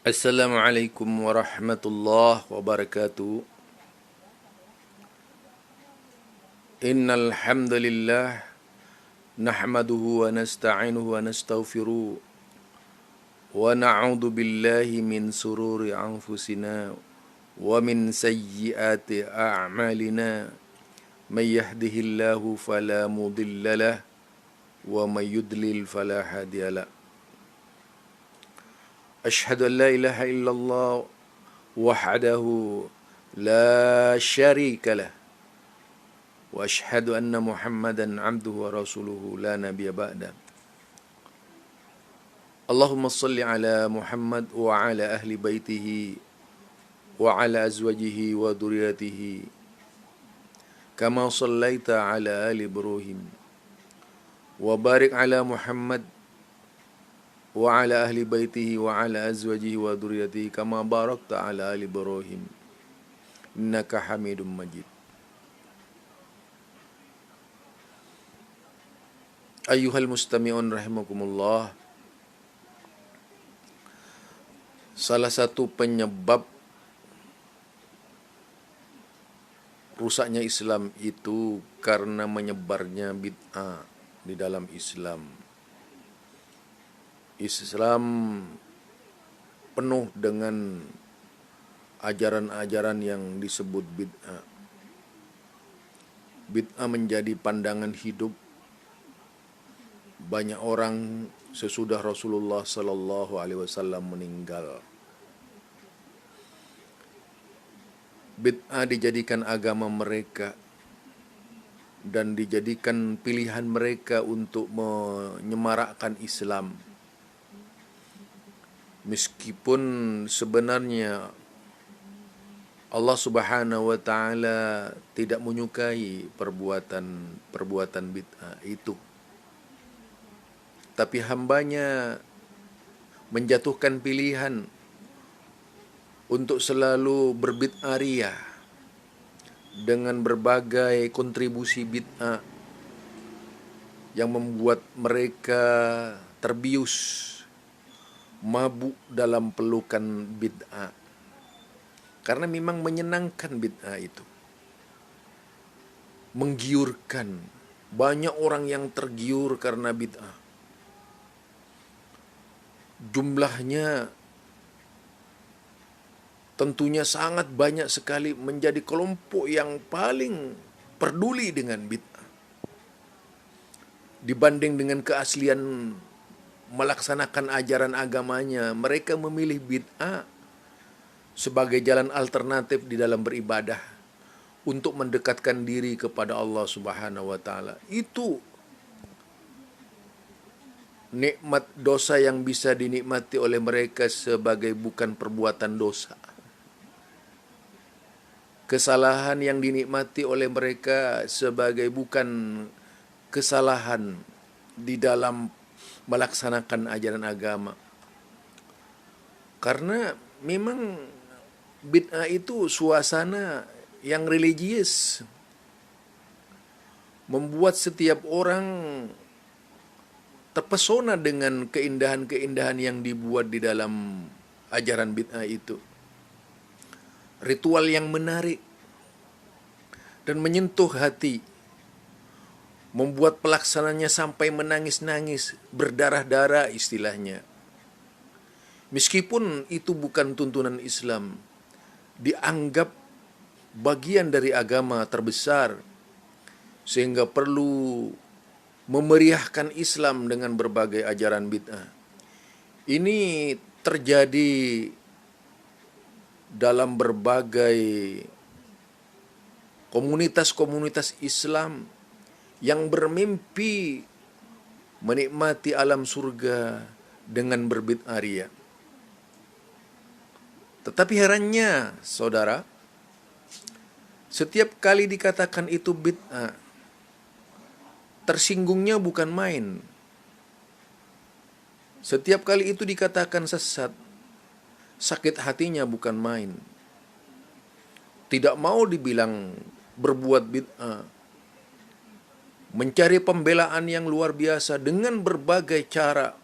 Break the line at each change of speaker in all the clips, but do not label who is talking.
Assalamualaikum warahmatullahi wabarakatuh. Innal hamdalillah nahmaduhu wa nasta'inuhu wa nastaghfiruh wa na'udzu billahi min sururi anfusina wa min sayyiati a'malina. May yahdihillahu fala mudhillalah wa may yudlil fala hadiyalah. Ashhadu an la ilaha illallah wahdahu la syarika lah wa ashhadu anna Muhammadan abduhu wa rasuluhu la nabiyya ba'da. Allahumma salli ala Muhammad wa ala ahli baitihi wa ala azwajihi wa dhurriyyatihi kama sallaita ala ali Ibrahim wa barik ala Muhammad wa ala ahli baitihi wa ala azwajihi wa dhurriyyatihi kama barakta ala ali Ibrahim innaka Hamidum Majid. Ayyuhal mustami'un rahimakumullah. Salah satu penyebab rusaknya Islam itu karena menyebarnya bid'ah di dalam Islam. Islam penuh dengan ajaran-ajaran yang disebut bid'ah. Bid'ah menjadi pandangan hidup banyak orang sesudah Rasulullah sallallahu alaihi wasallam meninggal. Bid'ah dijadikan agama mereka dan dijadikan pilihan mereka untuk menyemarakkan Islam. Meskipun sebenarnya Allah Subhanahu wa taala tidak menyukai perbuatan bid'ah itu. Tapi hambanya menjatuhkan pilihan untuk selalu berbid'ah riyah dengan berbagai kontribusi bid'ah yang membuat mereka terbius, mabuk dalam pelukan bid'ah. Karena memang menyenangkan bid'ah itu. Menggiurkan. Banyak orang yang tergiur karena bid'ah. Jumlahnya tentunya sangat banyak sekali, menjadi kelompok yang paling peduli dengan bid'ah dibanding dengan keaslian melaksanakan ajaran agamanya. Mereka memilih bid'ah sebagai jalan alternatif di dalam beribadah untuk mendekatkan diri kepada Allah Subhanahu wa taala. Itu nikmat dosa yang bisa dinikmati oleh mereka sebagai bukan perbuatan dosa. Kesalahan yang dinikmati oleh mereka sebagai bukan kesalahan di dalam melaksanakan ajaran agama. Karena memang bid'ah itu suasana yang religius, membuat setiap orang terpesona dengan keindahan-keindahan yang dibuat di dalam ajaran bid'ah itu. Ritual yang menarik dan menyentuh hati, membuat pelaksananya sampai menangis-nangis, berdarah-darah istilahnya. Meskipun itu bukan tuntunan Islam, dianggap bagian dari agama terbesar, sehingga perlu memeriahkan Islam dengan berbagai ajaran bid'ah. Ini terjadi dalam berbagai komunitas-komunitas Islam yang bermimpi menikmati alam surga dengan berbid'ah riyah. Tetapi herannya, saudara, setiap kali dikatakan itu bid'ah, tersinggungnya bukan main. Setiap kali itu dikatakan sesat, sakit hatinya bukan main. Tidak mau dibilang berbuat bid'ah, mencari pembelaan yang luar biasa dengan berbagai cara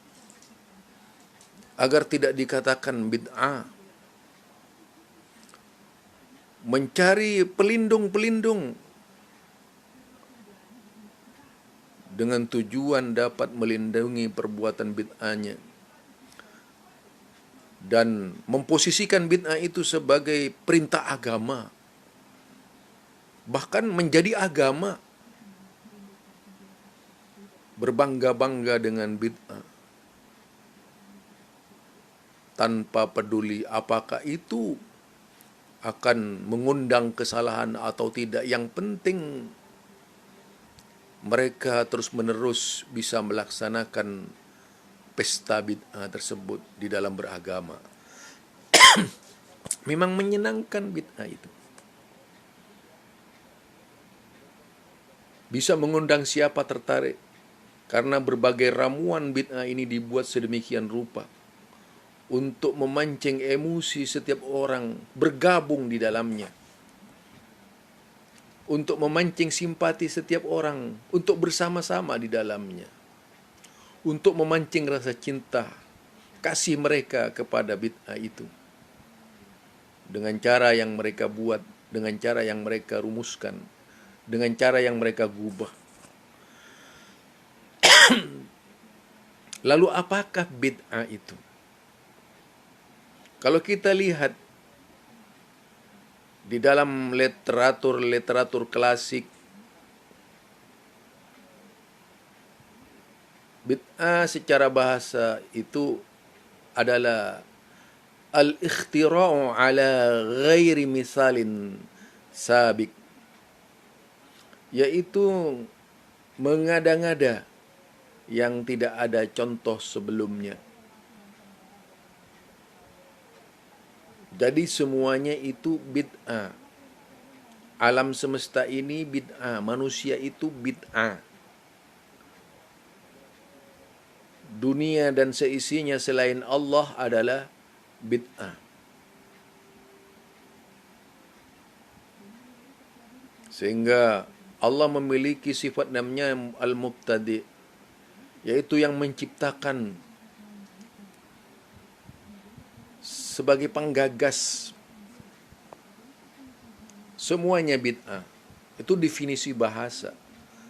agar tidak dikatakan bid'ah. Mencari pelindung-pelindung dengan tujuan dapat melindungi perbuatan bid'ahnya, dan memposisikan bid'ah itu sebagai perintah agama, bahkan menjadi agama, berbangga-bangga dengan bid'ah, tanpa peduli apakah itu akan mengundang kesalahan atau tidak. Yang penting mereka terus-menerus bisa melaksanakan pesta bid'ah tersebut di dalam beragama. Memang menyenangkan bid'ah itu. Bisa mengundang siapa tertarik, karena berbagai ramuan bid'ah ini dibuat sedemikian rupa untuk memancing emosi setiap orang bergabung di dalamnya, untuk memancing simpati setiap orang untuk bersama-sama di dalamnya, untuk memancing rasa cinta, kasih mereka kepada bid'ah itu, dengan cara yang mereka buat, dengan cara yang mereka rumuskan, dengan cara yang mereka gubah. Lalu apakah bid'ah itu? Kalau kita lihat di dalam literatur klasik, bid'ah secara bahasa itu adalah al-ikhtira'u ala ghairi misalin sabik, yaitu mengada-ngada yang tidak ada contoh sebelumnya. Jadi semuanya itu bid'ah. Alam semesta ini bid'ah, manusia itu bid'ah. Dunia dan seisinya selain Allah adalah bid'ah. Sehingga Allah memiliki sifat namanya al-mubtadi', yaitu yang menciptakan, sebagai penggagas. Semuanya bid'ah. Itu definisi bahasa.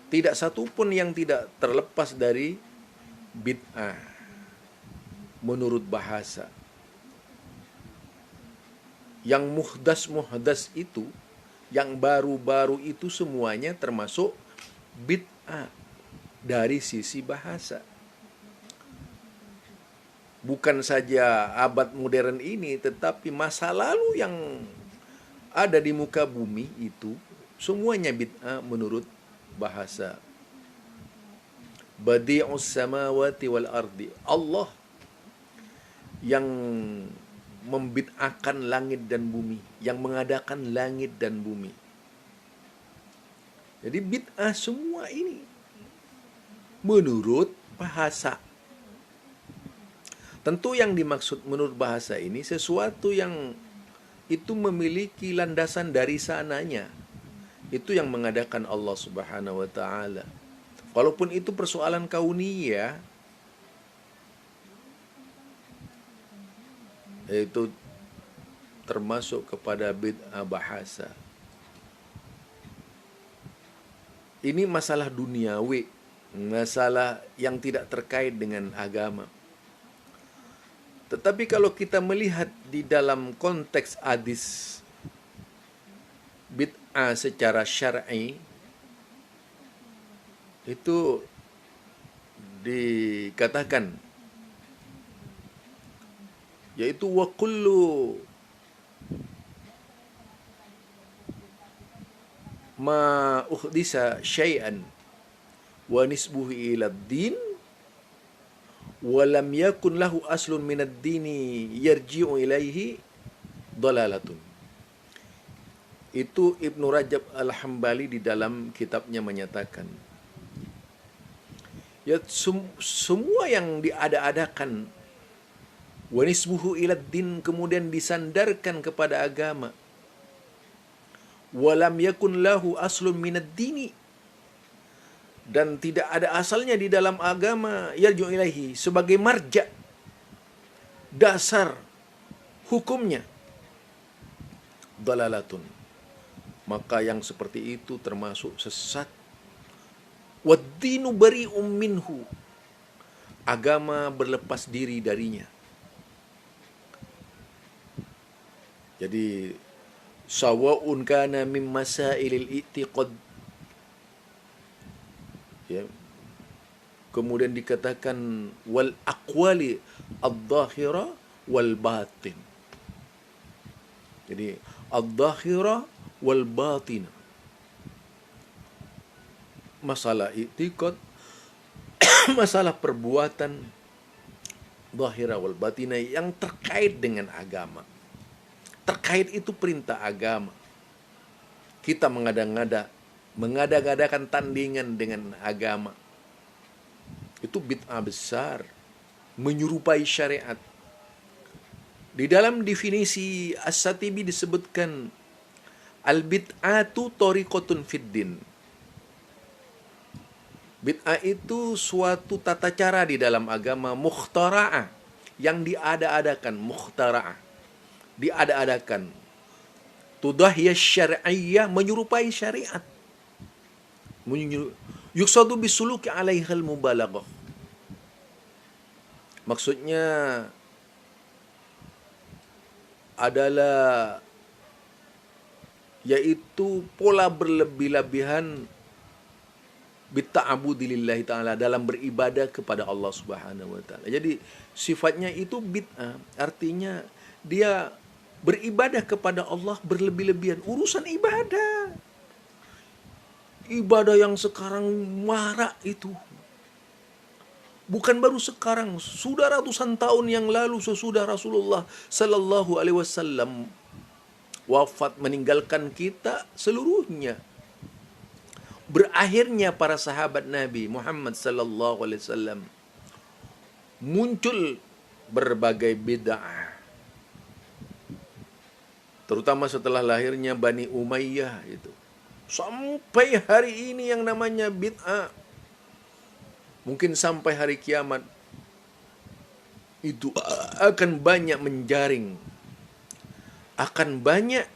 Tidak satu pun yang tidak terlepas dari bid'ah menurut bahasa. Yang muhdas itu, yang baru-baru itu semuanya termasuk bid'ah dari sisi bahasa. Bukan saja abad modern ini, tetapi masa lalu yang ada di muka bumi itu semuanya bid'ah menurut bahasa. Badi'us samawati wal ardi. Allah yang membid'ahkan langit dan bumi, yang mengadakan langit dan bumi. Jadi bid'ah semua ini menurut bahasa. Tentu yang dimaksud menurut bahasa ini sesuatu yang itu memiliki landasan dari sananya. Itu yang mengadakan Allah Subhanahu wa taala. Walaupun itu persoalan kauniyah, itu termasuk kepada bid'ah bahasa. Ini masalah duniawi, masalah yang tidak terkait dengan agama. Tetapi kalau kita melihat di dalam konteks hadis bid'ah secara syar'i, itu dikatakan, yaitu wa kullu ma uhdisa syai'an wa nisbuhu ila ad-din walam yakun lahu aslun minad dini yarji'u ilaihi dalalatun. Itu Ibnu Rajab Al-Hambali di dalam kitabnya menyatakan, ya semua yang diada-adakan wa nisbuhu ilad din, kemudian disandarkan kepada agama, walam yakun lahu aslun minad dini, dan tidak ada asalnya di dalam agama, yarju ilaihi, sebagai marja, dasar hukumnya dalalatun, maka yang seperti itu termasuk sesat. Waddinu bari'um minhu, agama berlepas diri darinya. Jadi sawa'un kana min masailil i'tiqad, ya. Kemudian dikatakan wal aqwali ad-dhahira wal batin. Jadi ad-dhahira wal batin, masalah i'tiqad, masalah perbuatan dhahira wal batina yang terkait dengan agama. Terkait itu perintah agama. Kita mengada-ngadakan tandingan dengan agama. Itu bid'ah besar, menyerupai syariat. Di dalam definisi As-Satibi disebutkan al-bid'atu tariqatun fiddin. Bid'ah itu suatu tata cara di dalam agama, mukhtara'ah, yang diada-adakan, mukhtara'ah, diada-adakan. Tudahiyah syar'iyyah, menyerupai syariat. Yuksadu bisuluki alaihal mubalaghah. Maksudnya adalah yaitu pola berlebih-lebihan bitta'abudi lillahi ta'ala, dalam beribadah kepada Allah Subhanahu wa ta'ala. Jadi sifatnya itu bid'ah, artinya dia beribadah kepada Allah berlebih-lebihan, urusan ibadah. Ibadah yang sekarang marak itu bukan baru sekarang, sudah ratusan tahun yang lalu sesudah Rasulullah sallallahu alaihi wasallam wafat, meninggalkan kita seluruhnya. Berakhirnya para sahabat Nabi Muhammad sallallahu alaihi wasallam, muncul berbagai bid'ah. Terutama setelah lahirnya Bani Umayyah itu. Sampai hari ini yang namanya bid'ah, mungkin sampai hari kiamat itu akan banyak menjaring, akan banyak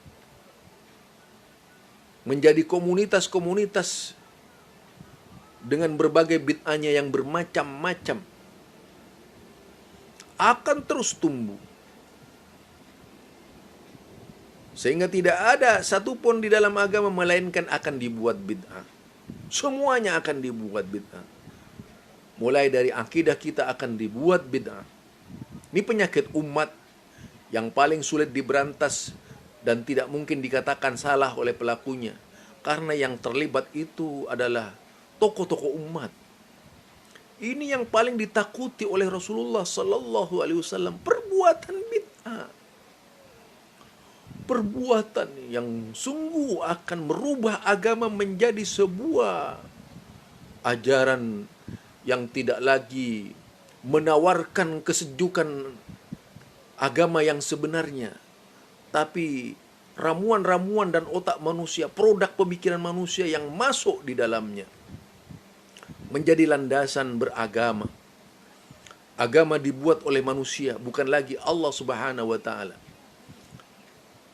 menjadi komunitas-komunitas dengan berbagai bid'ahnya yang bermacam-macam, akan terus tumbuh. Sehingga tidak ada satupun di dalam agama melainkan akan dibuat bid'ah. Semuanya akan dibuat bid'ah. Mulai dari akidah kita akan dibuat bid'ah. Ini penyakit umat yang paling sulit diberantas dan tidak mungkin dikatakan salah oleh pelakunya. Karena yang terlibat itu adalah tokoh-tokoh umat. Ini yang paling ditakuti oleh Rasulullah sallallahu alaihi wasallam, perbuatan bid'ah. Perbuatan yang sungguh akan merubah agama menjadi sebuah ajaran yang tidak lagi menawarkan kesejukan agama yang sebenarnya, tapi ramuan-ramuan dan otak manusia, produk pemikiran manusia yang masuk di dalamnya, menjadi landasan beragama. Agama dibuat oleh manusia, bukan lagi Allah Subhanahu wa ta'ala.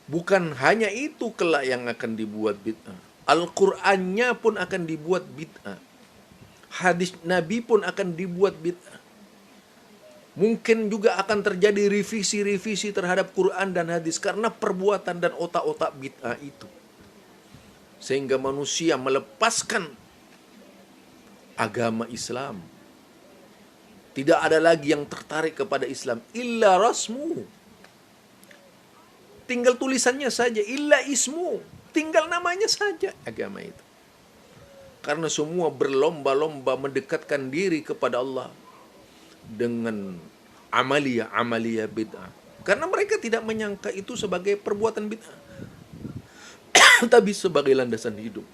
Bukan hanya itu kelak yang akan dibuat bid'ah. Al-Qur'annya pun akan dibuat bid'ah. Hadis Nabi pun akan dibuat bid'ah. Mungkin juga akan terjadi revisi-revisi terhadap Quran dan hadis karena perbuatan dan otak-otak bid'ah itu. Sehingga manusia melepaskan agama Islam. Tidak ada lagi yang tertarik kepada Islam illa rasmu. Tinggal tulisannya saja, illa ismu, tinggal namanya saja agama itu. Karena semua berlomba-lomba mendekatkan diri kepada Allah dengan amalia bid'ah. Karena mereka tidak menyangka itu sebagai perbuatan bid'ah, tapi sebagai landasan hidup.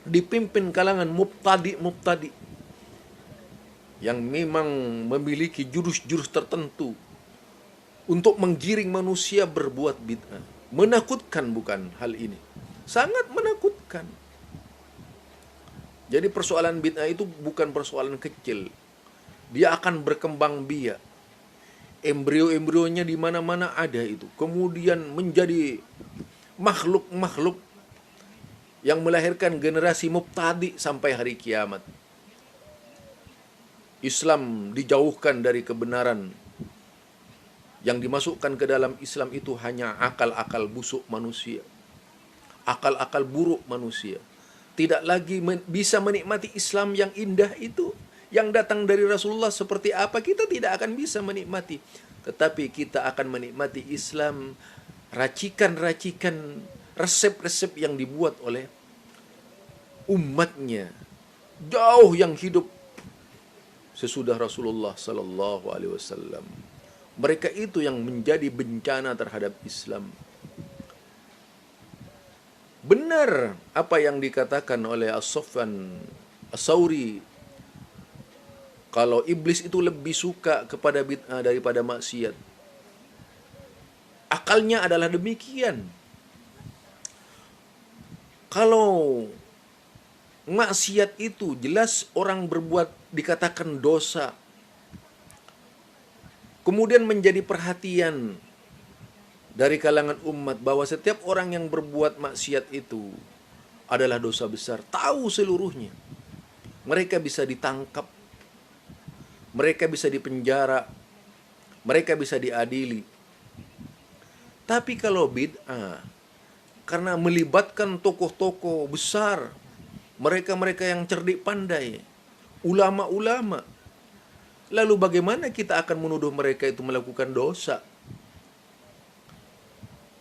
Dipimpin kalangan mubtadi yang memang memiliki jurus-jurus tertentu untuk menggiring manusia berbuat bid'ah. Menakutkan bukan hal ini? Sangat menakutkan. Jadi persoalan bid'ah itu bukan persoalan kecil. Dia akan berkembang biak. embrio-embrionya di mana-mana ada itu. Kemudian menjadi makhluk-makhluk yang melahirkan generasi mubtadi sampai hari kiamat. Islam dijauhkan dari kebenaran. Yang dimasukkan ke dalam Islam itu hanya akal-akal busuk manusia, akal-akal buruk manusia. Tidak lagi bisa menikmati Islam yang indah itu, yang datang dari Rasulullah seperti apa, kita tidak akan bisa menikmati. Tetapi kita akan menikmati Islam, racikan-racikan, resep-resep yang dibuat oleh umatnya, jauh yang hidup sesudah Rasulullah Sallallahu Alaihi Wasallam. Mereka itu yang menjadi bencana terhadap Islam. Benar apa yang dikatakan oleh As-Sofwan As-Sauri, kalau iblis itu lebih suka kepada bid'ah daripada maksiat. Akalnya adalah demikian. Kalau maksiat itu jelas orang berbuat dikatakan dosa, kemudian menjadi perhatian dari kalangan umat bahwa setiap orang yang berbuat maksiat itu adalah dosa besar. Tahu seluruhnya. Mereka bisa ditangkap, mereka bisa dipenjara, mereka bisa diadili. Tapi kalau bid'ah, karena melibatkan tokoh-tokoh besar, mereka-mereka yang cerdik pandai, ulama-ulama, lalu bagaimana kita akan menuduh mereka itu melakukan dosa?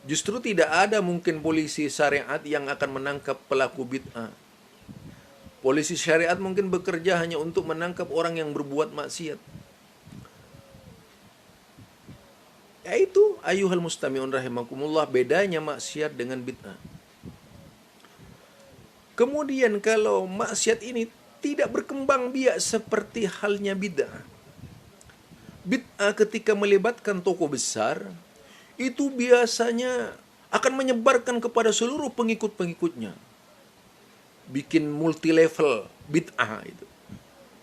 Justru tidak ada mungkin polisi syariat yang akan menangkap pelaku bid'ah. Polisi syariat mungkin bekerja hanya untuk menangkap orang yang berbuat maksiat. Yaitu ayuhal mustami'un rahimakumullah, bedanya maksiat dengan bid'ah. Kemudian kalau maksiat ini tidak berkembang biak seperti halnya bid'ah. Bid'ah ketika melibatkan tokoh besar, itu biasanya akan menyebarkan kepada seluruh pengikut-pengikutnya. Bikin multi level bid'ah itu.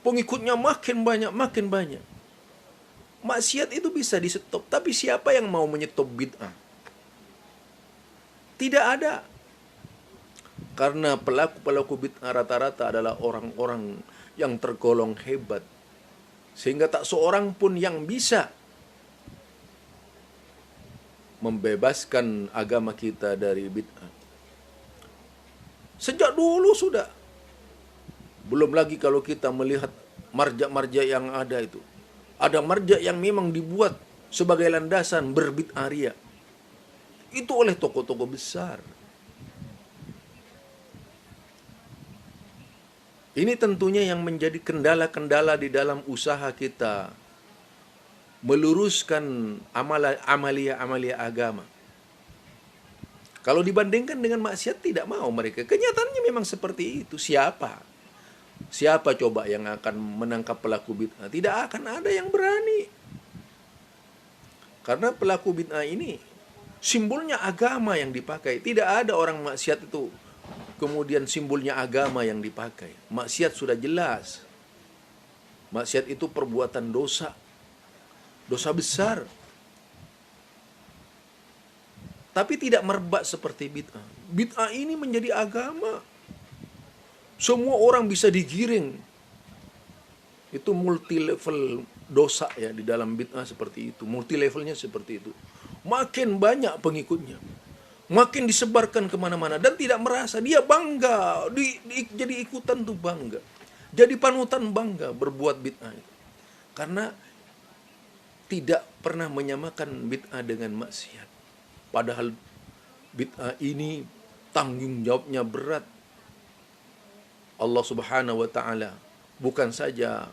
Pengikutnya makin banyak, makin banyak. Maksiat itu bisa di stop, tapi siapa yang mau menyetop bid'ah? Tidak ada. Karena pelaku-pelaku bid'ah rata-rata adalah orang-orang yang tergolong hebat. Sehingga tak seorang pun yang bisa membebaskan agama kita dari bid'ah. Sejak dulu sudah. Belum lagi kalau kita melihat marja-marja yang ada itu. Ada marja yang memang dibuat sebagai landasan berbid'ah ria. Itu oleh tokoh-tokoh besar. Ini tentunya yang menjadi kendala-kendala di dalam usaha kita meluruskan amalia-amalia agama. Kalau dibandingkan dengan maksiat tidak mau mereka. Kenyataannya memang seperti itu. Siapa coba yang akan menangkap pelaku bid'ah? Tidak akan ada yang berani. Karena pelaku bid'ah ini simbolnya agama yang dipakai. Tidak ada orang maksiat itu kemudian simbolnya agama yang dipakai. Maksiat sudah jelas. Maksiat itu perbuatan dosa. Dosa besar. Tapi tidak merebak seperti bid'ah. Bid'ah ini menjadi agama. Semua orang bisa digiring. Itu multi level dosa ya di dalam bid'ah seperti itu. Multi levelnya seperti itu. Makin banyak pengikutnya. Makin disebarkan kemana-mana. Dan tidak merasa. Dia bangga. Jadi ikutan tuh bangga. Jadi panutan bangga berbuat bid'ah itu. Karena tidak pernah menyamakan bid'ah dengan maksiat. Padahal bid'ah ini tanggung jawabnya berat. Allah Subhanahu wa taala bukan saja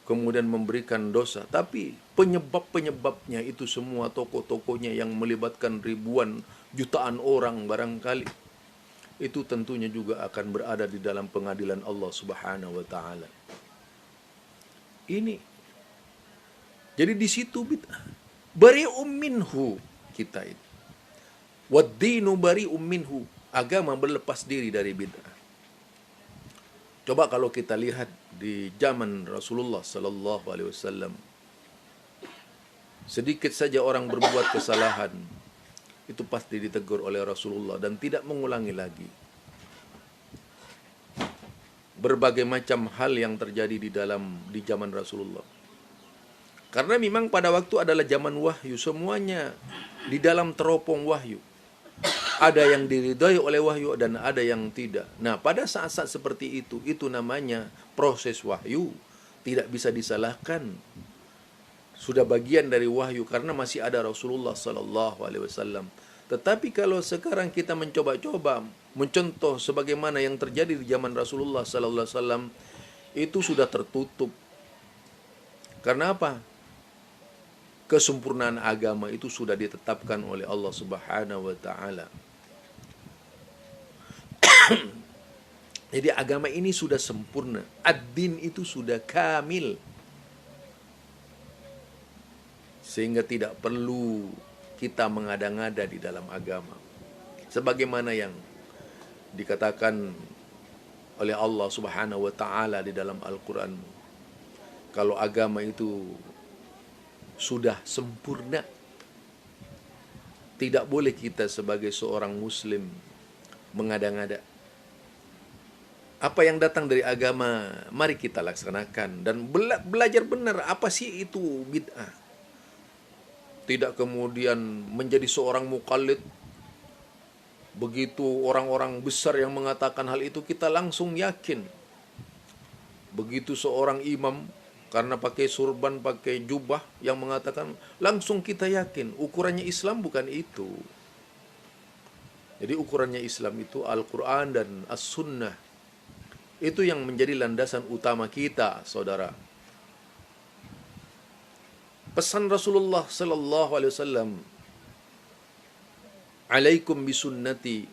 kemudian memberikan dosa, tapi penyebab-penyebabnya itu semua tokoh-tokohnya yang melibatkan ribuan jutaan orang barangkali itu tentunya juga akan berada di dalam pengadilan Allah Subhanahu wa taala. Ini jadi di situ bid'ah. Bari'um minhu kita itu. Wad-dinu bari'um minhu. Agama berlepas diri dari bid'ah. Coba kalau kita lihat di zaman Rasulullah sallallahu alaihi wasallam. Sedikit saja orang berbuat kesalahan, itu pasti ditegur oleh Rasulullah dan tidak mengulangi lagi. Berbagai macam hal yang terjadi di zaman Rasulullah. Karena memang pada waktu adalah zaman wahyu, semuanya di dalam teropong wahyu. Ada yang diridhai oleh wahyu dan ada yang tidak. Nah, pada saat-saat seperti itu namanya proses wahyu. Tidak bisa disalahkan. Sudah bagian dari wahyu karena masih ada Rasulullah sallallahu alaihi wasallam. Tetapi kalau sekarang kita mencoba-coba mencontoh sebagaimana yang terjadi di zaman Rasulullah sallallahu alaihi wasallam, itu sudah tertutup. Karena apa? Kesempurnaan agama itu sudah ditetapkan oleh Allah Subhanahu wa taala. Jadi agama ini sudah sempurna. Ad-din itu sudah kamil. Sehingga tidak perlu kita mengada-ngada di dalam agama. Sebagaimana yang dikatakan oleh Allah Subhanahu wa taala di dalam Al-Qur'an. Kalau agama itu sudah sempurna, tidak boleh kita sebagai seorang muslim mengada-ngada. Apa yang datang dari agama, mari kita laksanakan dan belajar benar apa sih itu bid'ah. Tidak kemudian menjadi seorang mukallid. Begitu orang-orang besar yang mengatakan hal itu, kita langsung yakin. Begitu seorang imam, karena pakai surban, pakai jubah, yang mengatakan, langsung kita yakin. Ukurannya Islam bukan itu. Jadi ukurannya Islam itu Al-Quran dan As-Sunnah. Itu yang menjadi landasan utama kita, saudara. Pesan Rasulullah sallallahu alaihi wasallam, "Alaikum bisunnati."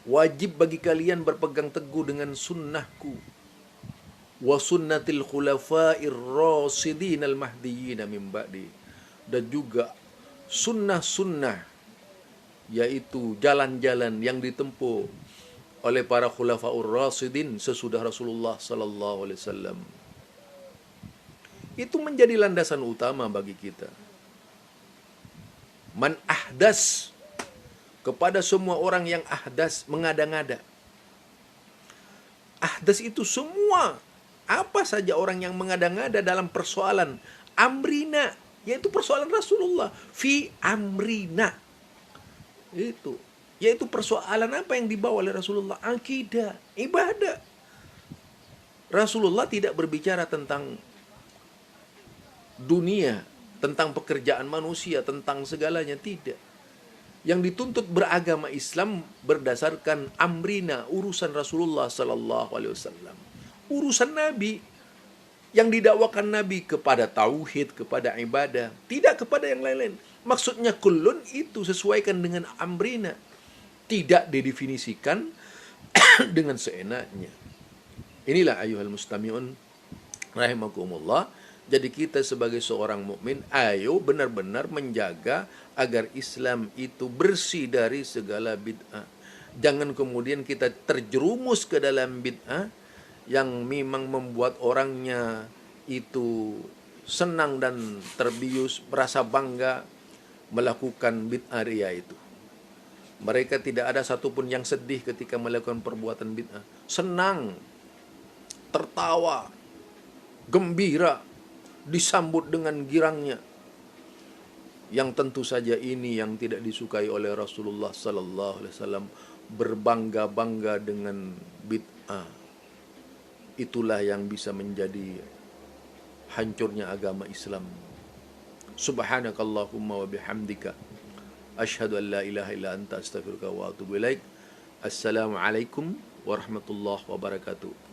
Wajib bagi kalian berpegang teguh dengan sunnahku. Wa sunnatil khulafa'ir rasidin al-mahdiyyin min ba'di. Dan juga sunnah-sunnah, yaitu jalan-jalan yang ditempuh oleh para khulafa'ur rasidin sesudah Rasulullah sallallahu alaihi wasallam. Itu menjadi landasan utama bagi kita. Man ahdas, kepada semua orang yang ahdas, mengada-ngada. Ahdas itu semua, apa saja orang yang mengada-ngada dalam persoalan amrina, yaitu persoalan Rasulullah. Fi amrina. Itu. Yaitu persoalan apa yang dibawa oleh Rasulullah? Akidah, ibadah. Rasulullah tidak berbicara tentang dunia, tentang pekerjaan manusia, tentang segalanya, tidak. Yang dituntut beragama Islam berdasarkan amrina, urusan Rasulullah sallallahu alaihi wasallam. Urusan Nabi, yang didakwakan Nabi kepada tauhid, kepada ibadah, tidak kepada yang lain-lain. Maksudnya kullun itu sesuaikan dengan amrina, tidak didefinisikan dengan seenaknya. Inilah ayuhal mustami'un rahimakumullah. Jadi kita sebagai seorang mukmin, ayo benar-benar menjaga agar Islam itu bersih dari segala bid'ah. Jangan kemudian kita terjerumus ke dalam bid'ah yang memang membuat orangnya itu senang dan terbius, merasa bangga melakukan bid'ah ria itu. Mereka tidak ada satupun yang sedih ketika melakukan perbuatan bid'ah. Senang, tertawa, gembira, disambut dengan girangnya. Yang tentu saja ini yang tidak disukai oleh Rasulullah sallallahu alaihi wasallam, berbangga-bangga dengan bid'ah. Itulah yang bisa menjadi hancurnya agama Islam. Subhanakallahumma wa bihamdika asyhadu an la ilaha illa anta astaghfiruka wa atubu ilaik. Assalamualaikum warahmatullahi wabarakatuh.